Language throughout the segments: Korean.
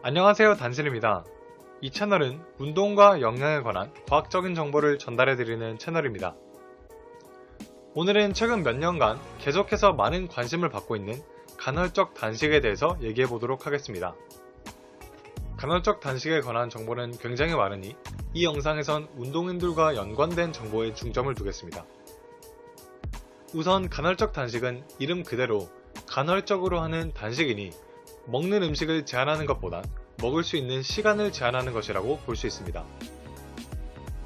안녕하세요, 단신입니다. 이 채널은 운동과 영양에 관한 과학적인 정보를 전달해드리는 채널입니다. 오늘은 최근 몇 년간 계속해서 많은 관심을 받고 있는 간헐적 단식에 대해서 얘기해보도록 하겠습니다. 간헐적 단식에 관한 정보는 굉장히 많으니 이 영상에선 운동인들과 연관된 정보에 중점을 두겠습니다. 우선 간헐적 단식은 이름 그대로 간헐적으로 하는 단식이니 먹는 음식을 제한하는 것보단 먹을 수 있는 시간을 제한하는 것이라고 볼 수 있습니다.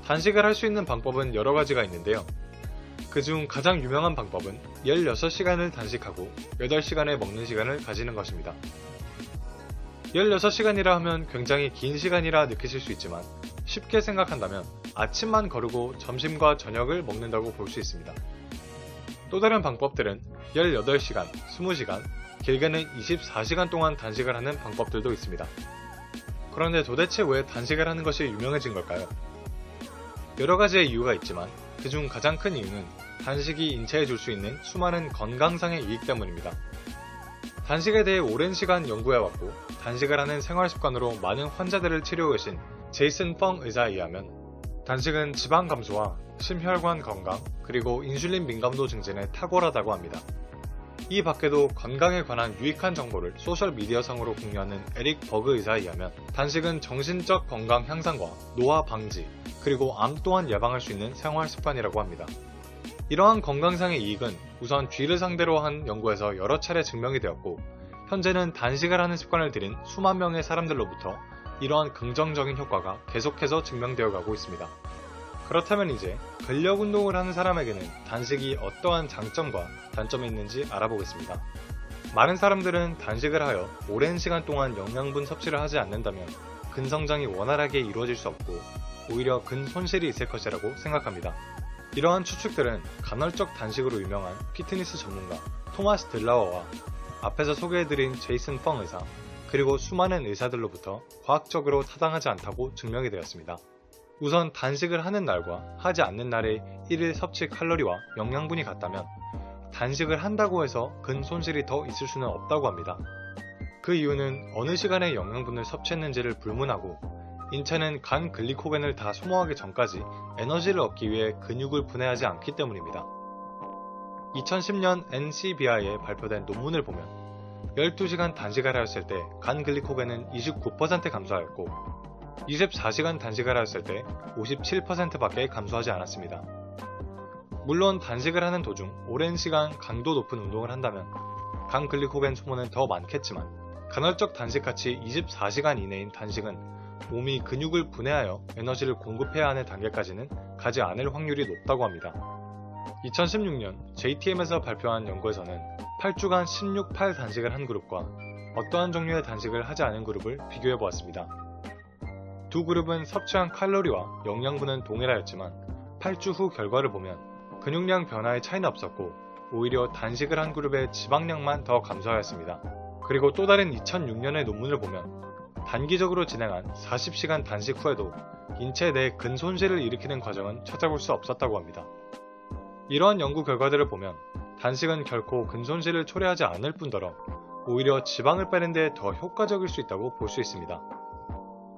단식을 할 수 있는 방법은 여러 가지가 있는데요. 그중 가장 유명한 방법은 16시간을 단식하고 8시간의 먹는 시간을 가지는 것입니다. 16시간이라 하면 굉장히 긴 시간이라 느끼실 수 있지만 쉽게 생각한다면 아침만 거르고 점심과 저녁을 먹는다고 볼 수 있습니다. 또 다른 방법들은 18시간, 20시간, 길게는 24시간 동안 단식을 하는 방법들도 있습니다. 그런데 도대체 왜 단식을 하는 것이 유명해진 걸까요? 여러 가지의 이유가 있지만 그중 가장 큰 이유는 단식이 인체에 줄 수 있는 수많은 건강상의 이익 때문입니다. 단식에 대해 오랜 시간 연구해왔고 단식을 하는 생활 습관으로 많은 환자들을 치료해 계신 제이슨 펑 의사에 의하면 단식은 지방 감소와 심혈관 건강 그리고 인슐린 민감도 증진에 탁월하다고 합니다. 이 밖에도 건강에 관한 유익한 정보를 소셜미디어상으로 공유하는 에릭 버그 의사에 의하면 단식은 정신적 건강 향상과 노화 방지 그리고 암 또한 예방할 수 있는 생활 습관이라고 합니다. 이러한 건강상의 이익은 우선 쥐를 상대로 한 연구에서 여러 차례 증명이 되었고 현재는 단식을 하는 습관을 들인 수만 명의 사람들로부터 이러한 긍정적인 효과가 계속해서 증명되어 가고 있습니다. 그렇다면 이제 근력 운동을 하는 사람에게는 단식이 어떠한 장점과 단점이 있는지 알아보겠습니다. 많은 사람들은 단식을 하여 오랜 시간 동안 영양분 섭취를 하지 않는다면 근성장이 원활하게 이루어질 수 없고 오히려 근손실이 있을 것이라고 생각합니다. 이러한 추측들은 간헐적 단식으로 유명한 피트니스 전문가 토마스 들라워와 앞에서 소개해드린 제이슨 펑 의사 그리고 수많은 의사들로부터 과학적으로 타당하지 않다고 증명이 되었습니다. 우선 단식을 하는 날과 하지 않는 날의 1일 섭취 칼로리와 영양분이 같다면 단식을 한다고 해서 근손실이 더 있을 수는 없다고 합니다. 그 이유는 어느 시간에 영양분을 섭취했는지를 불문하고 인체는 간 글리코겐을 다 소모하기 전까지 에너지를 얻기 위해 근육을 분해하지 않기 때문입니다. 2010년 NCBI에 발표된 논문을 보면 12시간 단식을 하였을 때 간 글리코겐은 29% 감소하였고 24시간 단식을 하였을 때 57%밖에 감소하지 않았습니다. 물론 단식을 하는 도중 오랜 시간 강도 높은 운동을 한다면 간 글리코겐 소모는 더 많겠지만 간헐적 단식같이 24시간 이내인 단식은 몸이 근육을 분해하여 에너지를 공급해야 하는 단계까지는 가지 않을 확률이 높다고 합니다. 2016년 JTM에서 발표한 연구에서는 8주간 16-8 단식을 한 그룹과 어떠한 종류의 단식을 하지 않은 그룹을 비교해 보았습니다. 두 그룹은 섭취한 칼로리와 영양분은 동일하였지만 8주 후 결과를 보면 근육량 변화에 차이는 없었고 오히려 단식을 한 그룹의 지방량만 더 감소하였습니다. 그리고 또 다른 2006년의 논문을 보면 단기적으로 진행한 40시간 단식 후에도 인체 내 근손실을 일으키는 과정은 찾아볼 수 없었다고 합니다. 이러한 연구 결과들을 보면 단식은 결코 근손실을 초래하지 않을 뿐더러 오히려 지방을 빼는 데 더 효과적일 수 있다고 볼 수 있습니다.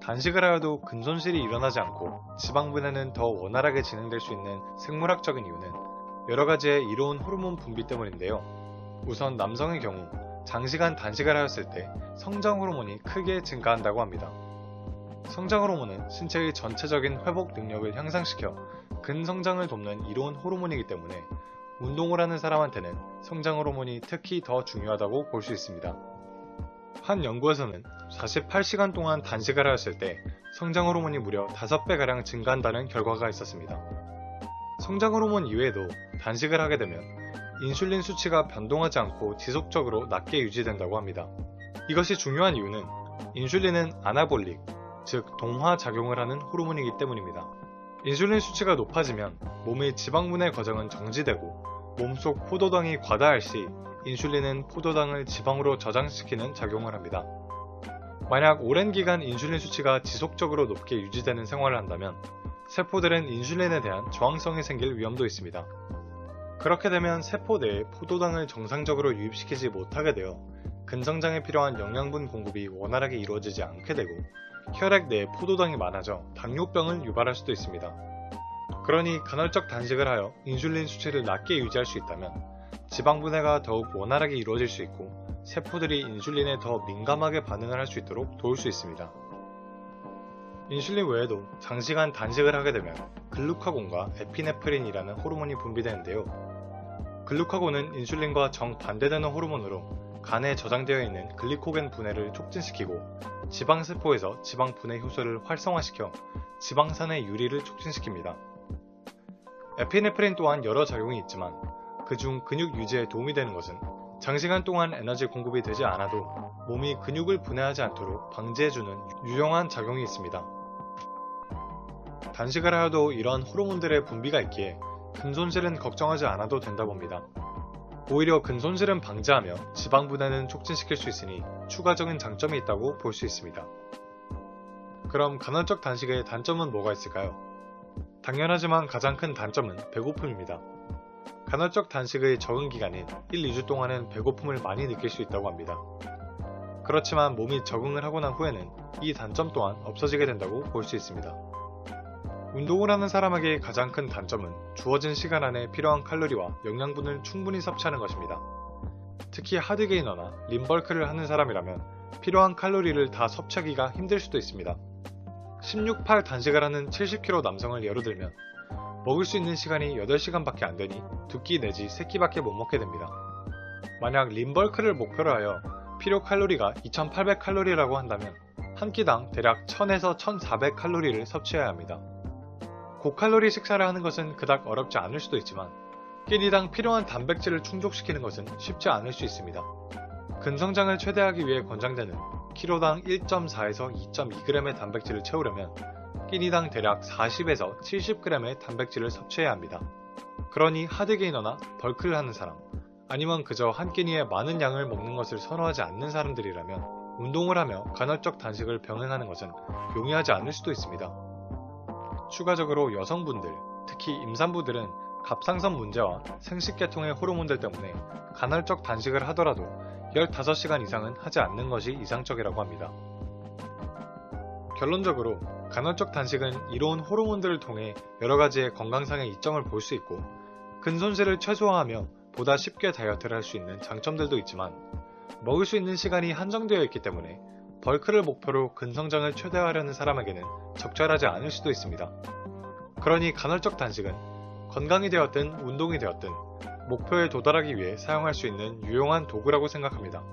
단식을 하여도 근손실이 일어나지 않고 지방 분해는 더 원활하게 진행될 수 있는 생물학적인 이유는 여러 가지의 이로운 호르몬 분비 때문인데요. 우선 남성의 경우 장시간 단식을 하였을 때 성장 호르몬이 크게 증가한다고 합니다. 성장 호르몬은 신체의 전체적인 회복 능력을 향상시켜 근성장을 돕는 이로운 호르몬이기 때문에 운동을 하는 사람한테는 성장 호르몬이 특히 더 중요하다고 볼 수 있습니다. 한 연구에서는 48시간 동안 단식을 하였을 때 성장 호르몬이 무려 5배가량 증가한다는 결과가 있었습니다. 성장 호르몬 이외에도 단식을 하게 되면 인슐린 수치가 변동하지 않고 지속적으로 낮게 유지된다고 합니다. 이것이 중요한 이유는 인슐린은 아나볼릭, 즉 동화 작용을 하는 호르몬이기 때문입니다. 인슐린 수치가 높아지면 몸의 지방 분해 과정은 정지되고 몸속 포도당이 과다할 시 인슐린은 포도당을 지방으로 저장시키는 작용을 합니다. 만약 오랜 기간 인슐린 수치가 지속적으로 높게 유지되는 생활을 한다면 세포들은 인슐린에 대한 저항성이 생길 위험도 있습니다. 그렇게 되면 세포 내에 포도당을 정상적으로 유입시키지 못하게 되어 근성장에 필요한 영양분 공급이 원활하게 이루어지지 않게 되고 혈액 내에 포도당이 많아져 당뇨병을 유발할 수도 있습니다. 그러니 간헐적 단식을 하여 인슐린 수치를 낮게 유지할 수 있다면 지방 분해가 더욱 원활하게 이루어질 수 있고 세포들이 인슐린에 더 민감하게 반응을 할 수 있도록 도울 수 있습니다. 인슐린 외에도 장시간 단식을 하게 되면 글루카곤과 에피네프린이라는 호르몬이 분비되는데요. 글루카곤은 인슐린과 정반대되는 호르몬으로 간에 저장되어 있는 글리코겐 분해를 촉진시키고 지방세포에서 지방 분해 효소를 활성화시켜 지방산의 유리를 촉진시킵니다. 에피네프린 또한 여러 작용이 있지만 그중 근육 유지에 도움이 되는 것은 장시간 동안 에너지 공급이 되지 않아도 몸이 근육을 분해하지 않도록 방지해주는 유용한 작용이 있습니다. 단식을 하여도 이런 호르몬들의 분비가 있기에 근손실은 걱정하지 않아도 된다 봅니다. 오히려 근손실은 방지하며 지방 분해는 촉진시킬 수 있으니 추가적인 장점이 있다고 볼 수 있습니다. 그럼 간헐적 단식의 단점은 뭐가 있을까요? 당연하지만 가장 큰 단점은 배고픔입니다. 간헐적 단식의 적응 기간인 1, 2주 동안은 배고픔을 많이 느낄 수 있다고 합니다. 그렇지만 몸이 적응을 하고 난 후에는 이 단점 또한 없어지게 된다고 볼 수 있습니다. 운동을 하는 사람에게 가장 큰 단점은 주어진 시간 안에 필요한 칼로리와 영양분을 충분히 섭취하는 것입니다. 특히 하드게이너나 림벌크를 하는 사람이라면 필요한 칼로리를 다 섭취하기가 힘들 수도 있습니다. 16-8 단식을 하는 70kg 남성을 예로 들면 먹을 수 있는 시간이 8시간밖에 안 되니 2끼 내지 3끼밖에 못 먹게 됩니다. 만약 림벌크를 목표로 하여 필요 칼로리가 2800칼로리라고 한다면 한 끼당 대략 1000에서 1400칼로리를 섭취해야 합니다. 고칼로리 식사를 하는 것은 그닥 어렵지 않을 수도 있지만 끼니당 필요한 단백질을 충족시키는 것은 쉽지 않을 수 있습니다. 근성장을 최대하기 위해 권장되는 키로당 1.4에서 2.2g의 단백질을 채우려면 끼니당 대략 40에서 70g의 단백질을 섭취해야 합니다. 그러니 하드게이너나 벌크를 하는 사람, 아니면 그저 한 끼니에 많은 양을 먹는 것을 선호하지 않는 사람들이라면 운동을 하며 간헐적 단식을 병행하는 것은 용이하지 않을 수도 있습니다. 추가적으로 여성분들, 특히 임산부들은 갑상선 문제와 생식계통의 호르몬들 때문에 간헐적 단식을 하더라도 15시간 이상은 하지 않는 것이 이상적이라고 합니다. 결론적으로 간헐적 단식은 이로운 호르몬들을 통해 여러가지의 건강상의 이점을 볼 수 있고 근손실을 최소화하며 보다 쉽게 다이어트를 할 수 있는 장점들도 있지만 먹을 수 있는 시간이 한정되어 있기 때문에 벌크를 목표로 근성장을 최대화하려는 사람에게는 적절하지 않을 수도 있습니다. 그러니 간헐적 단식은 건강이 되었든 운동이 되었든 목표에 도달하기 위해 사용할 수 있는 유용한 도구라고 생각합니다.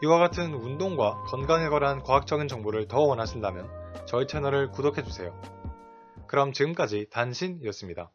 이와 같은 운동과 건강에 관한 과학적인 정보를 더 원하신다면 저희 채널을 구독해주세요. 그럼 지금까지 단신이었습니다.